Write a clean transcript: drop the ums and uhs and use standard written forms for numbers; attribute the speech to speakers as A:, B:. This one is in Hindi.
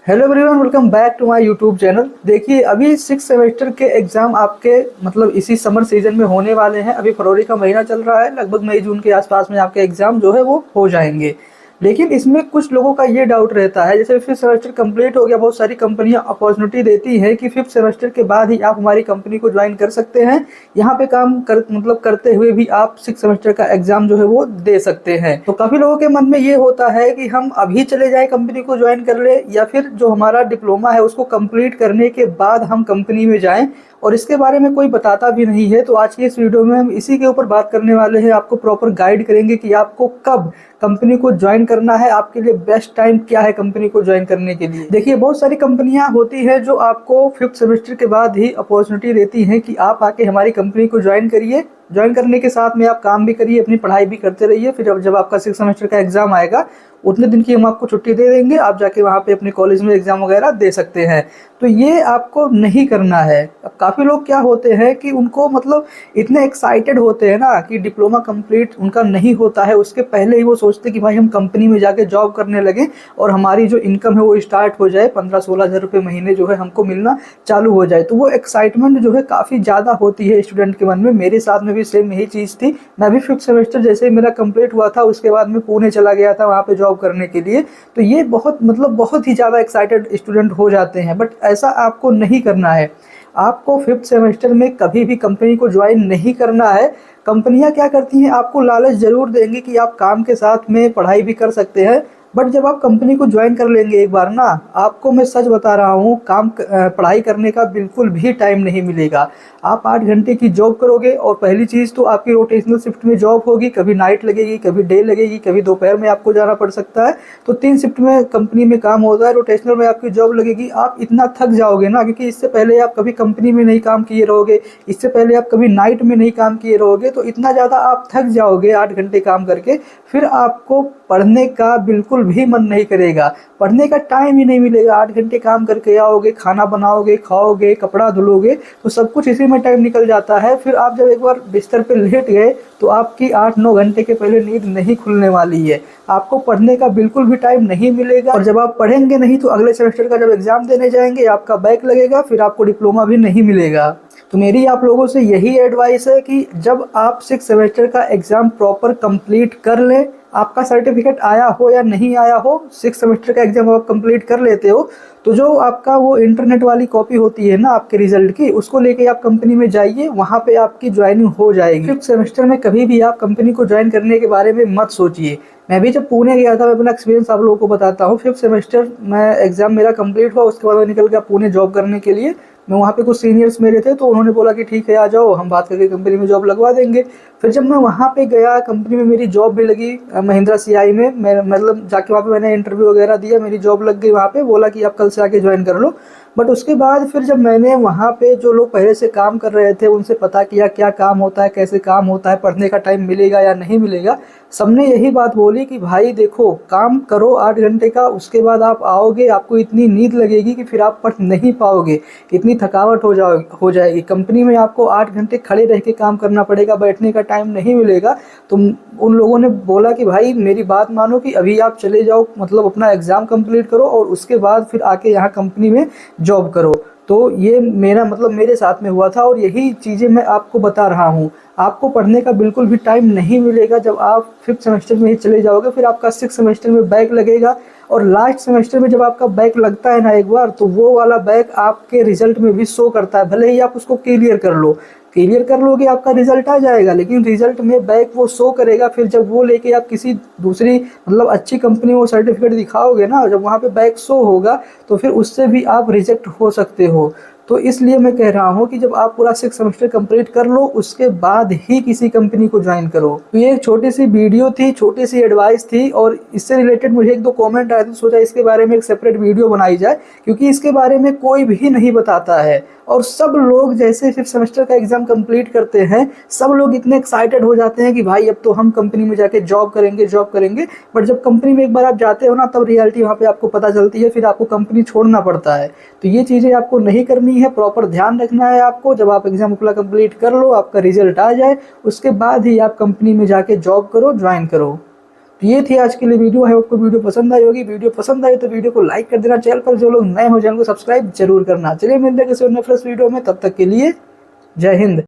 A: Hello everyone, welcome back to my YouTube channel. देखिए, अभी 6 सेमेस्टर के एग्जाम आपके मतलब इसी समर सीजन में होने वाले हैं। अभी फरवरी का महीना चल रहा है, लगभग मई जून के आसपास में आपके एग्जाम जो है वो हो जाएंगे। लेकिन इसमें कुछ लोगों का ये डाउट रहता है, जैसे 5th सेमेस्टर कंप्लीट हो गया, बहुत सारी कंपनियां अपॉर्चुनिटी देती हैं कि 5th सेमेस्टर के बाद ही आप हमारी कंपनी को ज्वाइन कर सकते हैं। यहाँ पे काम कर मतलब करते हुए भी आप 6 सेमेस्टर का एग्जाम जो है वो दे सकते हैं। तो काफी लोगों के मन में ये होता है कि हम अभी चले जाएं कंपनी को ज्वाइन कर ले, या फिर जो हमारा डिप्लोमा है उसको कंप्लीट करने के बाद हम कंपनी में जाएं, और इसके बारे में कोई बताता भी नहीं है। तो आज की इस वीडियो में हम इसी के ऊपर बात करने वाले हैं। आपको प्रॉपर गाइड करेंगे कि आपको कब कंपनी को ज्वाइन करना है, आपके लिए बेस्ट टाइम क्या है कंपनी को ज्वाइन करने के लिए। देखिए, बहुत सारी कंपनियां होती है जो आपको 5th सेमेस्टर के बाद ही अपॉर्चुनिटी देती हैं कि आप आके हमारी कंपनी को ज्वाइन करिए। ज्वाइन करने के साथ में आप काम भी करिए, अपनी पढ़ाई भी करते रहिए। फिर जब आपका 6 सेमेस्टर का एग्जाम आएगा, उतने दिन की हम आपको छुट्टी दे देंगे, आप जाके वहाँ पे अपने कॉलेज में एग्जाम वगैरह दे सकते हैं। तो ये आपको नहीं करना है। अब काफ़ी लोग क्या होते हैं कि उनको मतलब इतने एक्साइटेड होते हैं ना कि डिप्लोमा कंप्लीट उनका नहीं होता है, उसके पहले ही वो सोचते कि भाई हम कंपनी में जाके जॉब करने लगे और हमारी जो इनकम है वो स्टार्ट हो जाए, 15-16 हज़ार रुपये महीने जो है हमको मिलना चालू हो जाए। तो वो एक्साइटमेंट जो है काफ़ी ज़्यादा होती है स्टूडेंट के मन में। मेरे साथ में भी सेम यही चीज़ थी। मैं भी 5th सेमेस्टर जैसे ही मेरा कंप्लीट हुआ था, उसके बाद मैं पुणे चला गया था वहाँ पे जॉब करने के लिए। तो ये बहुत ही ज़्यादा एक्साइटेड स्टूडेंट हो जाते हैं, बट ऐसा आपको नहीं करना है। आपको 5th सेमेस्टर में कभी भी कंपनी को ज्वाइन नहीं करना है। कंपनियां क्या करती हैं, आपको लालच ज़रूर देंगी कि आप काम के साथ में पढ़ाई भी कर सकते हैं, बट जब आप कंपनी को ज्वाइन कर लेंगे एक बार ना, आपको मैं सच बता रहा हूँ, पढ़ाई करने का बिल्कुल भी टाइम नहीं मिलेगा। आप 8 घंटे की जॉब करोगे, और पहली चीज़ तो आपकी रोटेशनल शिफ्ट में जॉब होगी, कभी नाइट लगेगी, कभी डे लगेगी, कभी दोपहर में आपको जाना पड़ सकता है। तो 3 शिफ्ट में कंपनी में काम होता है, रोटेशनल में आपकी जॉब लगेगी। आप इतना थक जाओगे ना, क्योंकि इससे पहले आप कभी कंपनी में नहीं काम किए रहोगे, इससे पहले आप कभी नाइट में नहीं काम किए रहोगे, तो इतना ज़्यादा आप थक जाओगे 8 घंटे काम करके। फिर आपको पढ़ने का बिल्कुल भी मन नहीं करेगा, पढ़ने का टाइम ही नहीं मिलेगा। 8 घंटे काम करके आओगे, खाना बनाओगे, खाओगे, कपड़ा धुलोगे, तो सब कुछ इसी में टाइम निकल जाता है। फिर आप जब एक बार बिस्तर पे लेट गए, तो आपकी 8-9 घंटे के पहले नींद नहीं खुलने वाली है। आपको पढ़ने का बिल्कुल भी टाइम नहीं मिलेगा, और जब आप पढ़ेंगे नहीं तो अगले सेमेस्टर का जब एग्जाम देने जाएंगे आपका बैक लगेगा, फिर आपको डिप्लोमा भी नहीं मिलेगा। तो मेरी आप लोगों से यही एडवाइस है कि जब आप 6 सेमेस्टर का एग्जाम प्रॉपर कंप्लीट कर लें, आपका सर्टिफिकेट आया हो या नहीं आया हो, 6 सेमेस्टर का एग्जाम आप कंप्लीट कर लेते हो, तो जो आपका वो इंटरनेट वाली कॉपी होती है ना आपके रिजल्ट की, उसको लेके आप कंपनी में जाइए, वहाँ पे आपकी ज्वाइनिंग हो जाएगी। 5th सेमेस्टर में कभी भी आप कंपनी को ज्वाइन करने के बारे में मत सोचिए। मैं भी जब पुणे गया था, मैं अपना एक्सपीरियंस आप लोगों को बताता हूँ। 5th सेमेस्टर में एग्जाम मेरा कंप्लीट हुआ, उसके बाद मैं निकल गया पुणे जॉब करने के लिए। मैं वहाँ पे कुछ सीनियर्स मेरे थे, तो उन्होंने बोला कि ठीक है आ जाओ, हम बात करके कंपनी में जॉब लगवा देंगे। फिर जब मैं वहाँ पे गया, कंपनी में मेरी जॉब भी लगी, महिंद्रा सीआई में। मैं मतलब जाके वहाँ पे मैंने इंटरव्यू वगैरह दिया, मेरी जॉब लग गई वहाँ पे। बोला कि आप कल से आके ज्वाइन कर लो। बट उसके बाद फिर जब मैंने वहाँ पे जो लोग पहले से काम कर रहे थे उनसे पता किया क्या काम होता है, कैसे काम होता है, पढ़ने का टाइम मिलेगा या नहीं मिलेगा, सबने यही बात बोली कि भाई देखो, काम करो 8 घंटे का, उसके बाद आप आओगे, आपको इतनी नींद लगेगी कि फिर आप पढ़ नहीं पाओगे, इतनी थकावट हो जाएगी। कंपनी में आपको 8 घंटे खड़े रह के काम करना पड़ेगा, बैठने का टाइम नहीं मिलेगा। तो उन लोगों ने बोला कि भाई मेरी बात मानो कि अभी आप चले जाओ, मतलब अपना एग्ज़ाम कंप्लीट करो और उसके बाद फिर आके यहाँ कंपनी में जॉब करो। तो ये मेरा मतलब मेरे साथ में हुआ था, और यही चीज़ें मैं आपको बता रहा हूँ। आपको पढ़ने का बिल्कुल भी टाइम नहीं मिलेगा। जब आप 5th सेमेस्टर में ही चले जाओगे, फिर आपका 6 सेमेस्टर में बैक लगेगा, और लास्ट सेमेस्टर में जब आपका बैक लगता है ना एक बार, तो वो वाला बैक आपके रिजल्ट में भी शो करता है। भले ही आप उसको क्लियर कर लोगे, आपका रिजल्ट आ जाएगा, लेकिन रिजल्ट में बैक वो शो करेगा। फिर जब वो लेके आप किसी दूसरी मतलब अच्छी कंपनी में वो सर्टिफिकेट दिखाओगे ना, जब वहाँ पे बैक शो होगा, तो फिर उससे भी आप रिजेक्ट हो सकते हो। तो इसलिए मैं कह रहा हूँ कि जब आप पूरा 6 सेमेस्टर कंप्लीट कर लो, उसके बाद ही किसी कंपनी को ज्वाइन करो। तो ये एक छोटी सी वीडियो थी, छोटी सी एडवाइस थी, और इससे रिलेटेड मुझे 1-2 कमेंट आए थे, सोचा इसके बारे में एक सेपरेट वीडियो बनाई जाए, क्योंकि इसके बारे में कोई भी नहीं बताता है। और सब लोग जैसे 5th सेमेस्टर का एग्जाम कंप्लीट करते हैं, सब लोग इतने एक्साइटेड हो जाते हैं कि भाई अब तो हम कंपनी में जाके जॉब करेंगे। बट जब कंपनी में एक बार आप जाते हो ना, तब रियलिटी वहाँ पे आपको पता चलती है, फिर आपको कंपनी छोड़ना पड़ता है। तो ये चीज़ें आपको नहीं करनी है, प्रॉपर ध्यान रखना है आपको। जब आप एग्जाम अपना कंप्लीट कर लो, आपका रिजल्ट आ जाए, उसके बाद ही आप कंपनी में जाके जॉब करो, ज्वाइन करो। ये थी आज के लिए वीडियो। है आपको वीडियो पसंद आई होगी। वीडियो पसंद आई तो वीडियो को लाइक कर देना। चैनल पर जो लोग नए हो चैनल को सब्सक्राइब जरूर करना। चलिए मिलते हैं किसी और फ्रेश वीडियो में, तब तक के लिए जय हिंद।